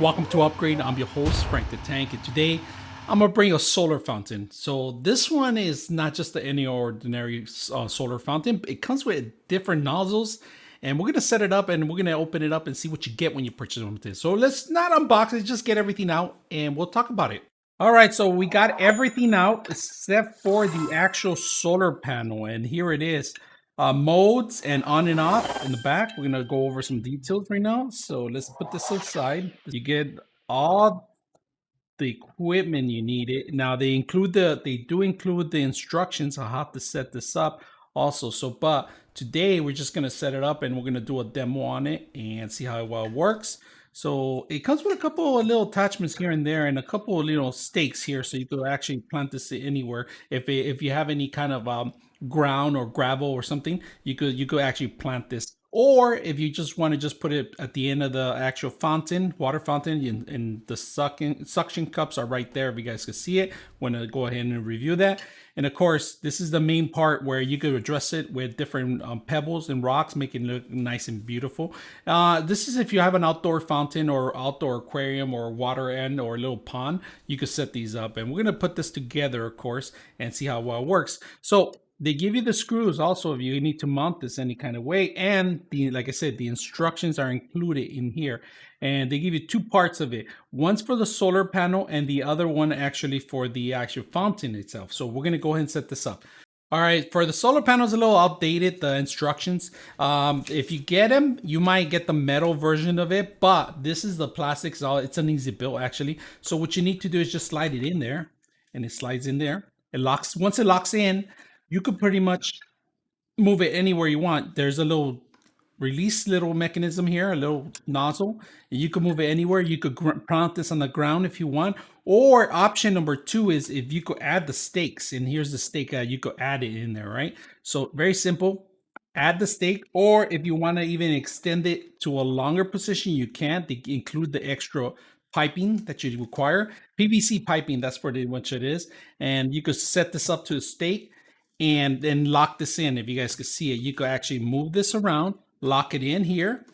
Welcome to Upgrade. I'm your host, Frank the Tank, and today I'm gonna bring a solar fountain. So this one is not just any ordinary solar fountain. It comes with different nozzles, and we're gonna set it up and we're gonna open it up and see what you get when you purchase one of this. So let's not unbox it, just get everything out, and we'll talk about it. All right, so we got everything out except for the actual solar panel, and here it is. Modes and on and off in the back. We're gonna go over some details right now. So let's put this aside. You get all the equipment you need. It now they do include the instructions on how to set this up also. So but today we're just gonna set it up and we're gonna do a demo on it and see how well it works. So it comes with a couple of little attachments here and there and a couple of stakes here, so you could actually plant this anywhere. If you have any kind of ground or gravel or something, you could actually plant this. Or if you just want to just put it at the end of the actual fountain, water fountain, and the suction cups are right there. If you guys can see it, want to go ahead and review that. And of course, this is the main part where you could address it with different pebbles and rocks, making it look nice and beautiful. This is if you have an outdoor fountain or outdoor aquarium or water end or a little pond, you could set these up. And we're going to put this together, of course, and see how well it works. So they give you the screws also if you need to mount this any kind of way, and like I said, the instructions are included in here, and they give you two parts of it. One's for the solar panel and the other one actually for the actual fountain itself. So we're going to go ahead and set this up. All right, for the solar panels, a little outdated, the instructions. If you get them, you might get the metal version of it, but this is the plastic, so it's an easy build actually. So what you need to do is just slide it in there, and it slides in there. It locks. Once it locks in, you could pretty much move it anywhere you want. There's a little release little mechanism here, a little nozzle. You can move it anywhere. You could plant this on the ground if you want. Or option number two is if you could add the stakes, and here's the stake, you could add it in there, right? So very simple, add the stake, or if you want to even extend it to a longer position, you can. They include the extra piping that you require. PVC piping, that's pretty much it is. And you could set this up to a stake and then lock this in. If you guys could see it, you could actually move this around, lock it in here,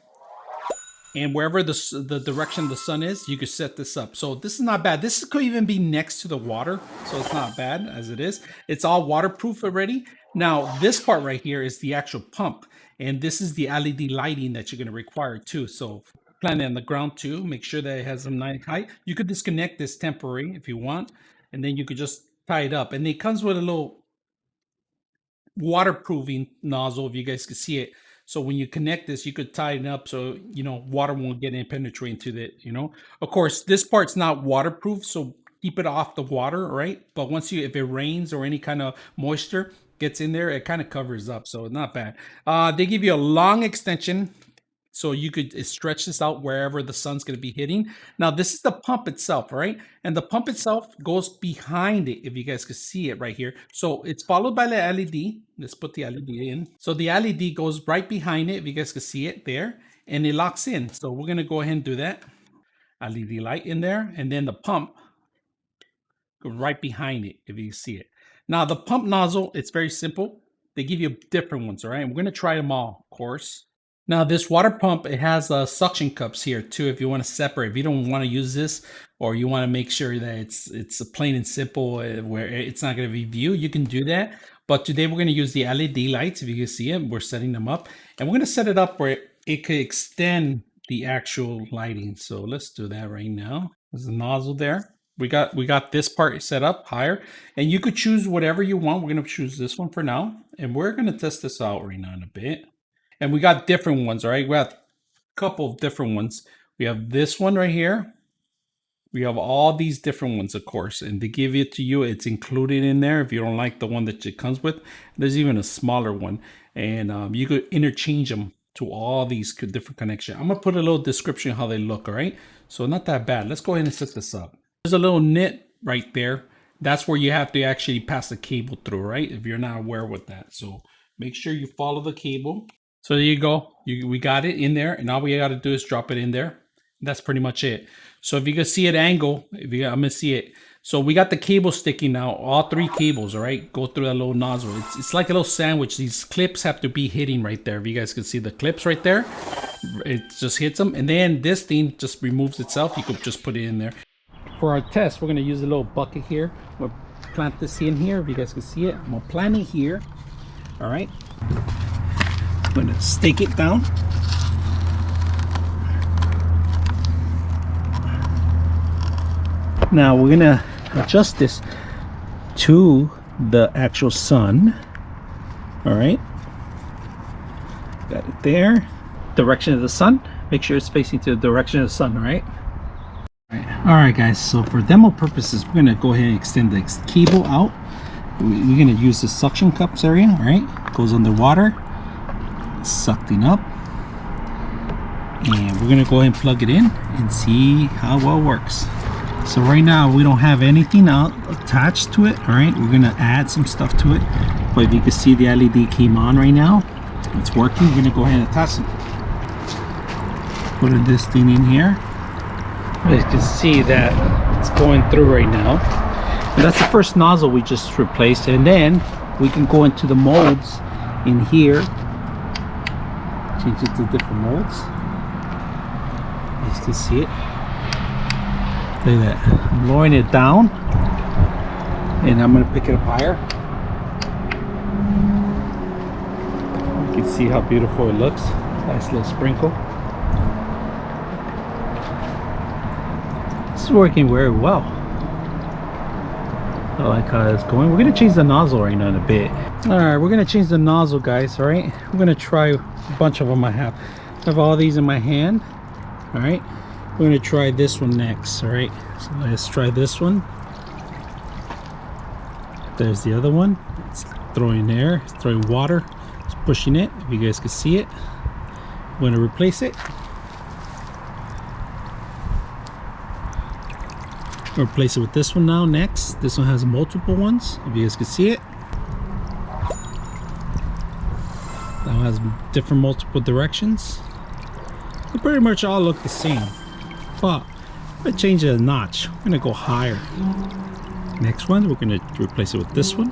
and wherever the direction of the sun is, you could set this up. So this is not bad. This could even be next to the water, so it's not bad as it is. It's all waterproof already. Now this part right here is the actual pump, and this is the LED lighting that you're going to require too. So plant it on the ground too. Make sure that it has some nice height. You could disconnect this temporary if you want, and then you could just tie it up. And it comes with a little waterproofing nozzle, if you guys can see it. So when you connect this, you could tie it up so water won't get in, penetrate into it. Of course, this part's not waterproof, so keep it off the water, right? But once if it rains or any kind of moisture gets in there, it kind of covers up, so not bad. They give you a long extension, so you could stretch this out wherever the sun's going to be hitting. Now, this is the pump itself, right? And the pump itself goes behind it, if you guys can see it right here. So it's followed by the LED. Let's put the LED in. So the LED goes right behind it, if you guys can see it there, and it locks in. So we're going to go ahead and do that. LED light in there, and then the pump goes right behind it, if you see it. Now, the pump nozzle, it's very simple. They give you different ones, all right? And we're going to try them all, of course. Now this water pump, it has suction cups here too if you want to separate. If you don't want to use this, or you want to make sure that it's a plain and simple where it's not going to be viewed, you can do that. But today we're going to use the LED lights. If you can see it, we're setting them up. And we're going to set it up where it could extend the actual lighting. So let's do that right now. There's a nozzle there. We got this part set up higher, and you could choose whatever you want. We're going to choose this one for now, and we're going to test this out right now in a bit. And we got different ones, all right? We got a couple of different ones. We have this one right here. We have all these different ones, of course, and they give it to you. It's included in there if you don't like the one that it comes with. There's even a smaller one, and you could interchange them to all these different connections. I'm gonna put a little description how they look, all right? So not that bad. Let's go ahead and set this up. There's a little nit right there. That's where you have to actually pass the cable through, right? If you're not aware with that. So make sure you follow the cable. So there you go. We got it in there, and all we got to do is drop it in there. That's pretty much it. So if you can see it angle, I'm gonna see it. So we got the cable sticking out, all three cables, all right? Go through that little nozzle. It's like a little sandwich. These clips have to be hitting right there. If you guys can see the clips right there. it just hits them, and then this thing just removes itself. You could just put it in there. For our test, we're gonna use a little bucket here. We'll plant this in here, if you guys can see it. I'm gonna plant it here. All right, I'm gonna stake it down. Now we're gonna adjust this to the actual sun. All right, got it there. Direction of the sun, make sure it's facing to the direction of the sun. All right guys, so for demo purposes, we're gonna go ahead and extend the cable out. We're gonna use the suction cups area. All right, goes underwater, sucking up, and we're gonna go ahead and plug it in and see how well it works. So right now we don't have anything out attached to it. All right, we're gonna add some stuff to it, but if you can see, the LED came on right now. It's working. We're gonna go ahead and attach it. Put this thing in here. You can see that it's going through right now, and that's the first nozzle we just replaced. And then we can go into the molds in here, change it to different molds. You can see it. Look at that. I'm lowering it down, and I'm going to pick it up higher. You can see how beautiful it looks. Nice little sprinkle. This is working very well. I like how it's going. We're going to change the nozzle right now in a bit. All right, we're going to change the nozzle, guys. All right, we're going to try a bunch of them. I have all these in my hand. All right, we're going to try this one next. All right, so let's try this one. There's the other one. It's throwing air, it's throwing water, it's pushing it. If you guys can see it, I'm going to replace it. Replace it with this one now. Next, this one has multiple ones, if you guys can see it. That one has different multiple directions. They pretty much all look the same, but I'm gonna change it a notch. I'm gonna go higher. Next one, we're gonna replace it with this one.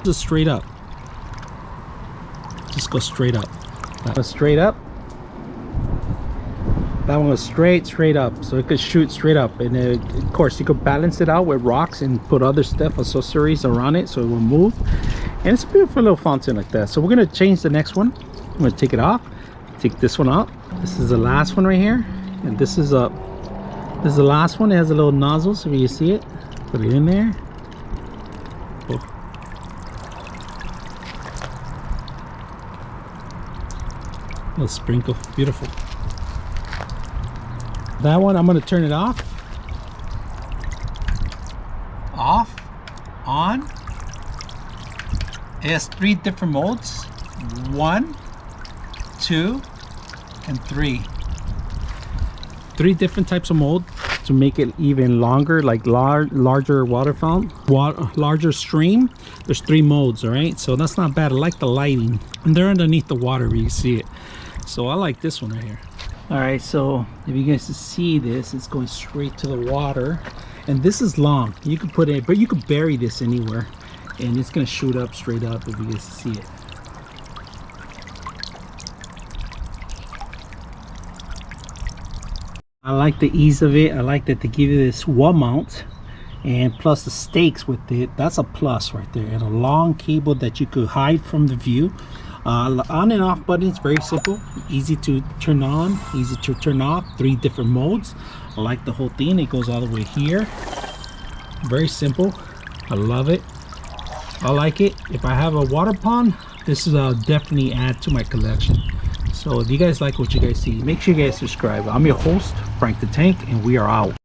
Just straight up. Just go straight up. That was straight up. That one was straight up, so it could shoot straight up. And of course you could balance it out with rocks and put other stuff, accessories around it, so it will move. And it's a beautiful little fountain like that. So we're gonna change the next one. I'm gonna take it off, take this one out. This is the last one right here, and this is the last one. It has a little nozzle, so you see it. Put it in there. Oh. Little sprinkle, beautiful. That one, I'm going to turn it off, on. It has 3 different modes, 1, 2, and 3. 3 different types of mold to make it even longer, like larger water fountain, larger stream. There's 3 modes, all right? So that's not bad. I like the lighting, and they're underneath the water where you see it. So I like this one right here. All right, so if you guys can see this, it's going straight to the water, and this is long. You can put it, but you could bury this anywhere, and it's gonna shoot up straight up if you guys can see it. I like the ease of it. I like that they give you this wall mount, and plus the stakes with it. That's a plus right there, and a long cable that you could hide from the view. On and off button is very simple, easy to turn on, easy to turn off. 3 different modes. I like the whole thing. It goes all the way here. Very simple. I love it. I like it. If I have a water pond, this is definitely add to my collection. So if you guys like what you guys see, make sure you guys subscribe. I'm your host, Frank the Tank, and we are out.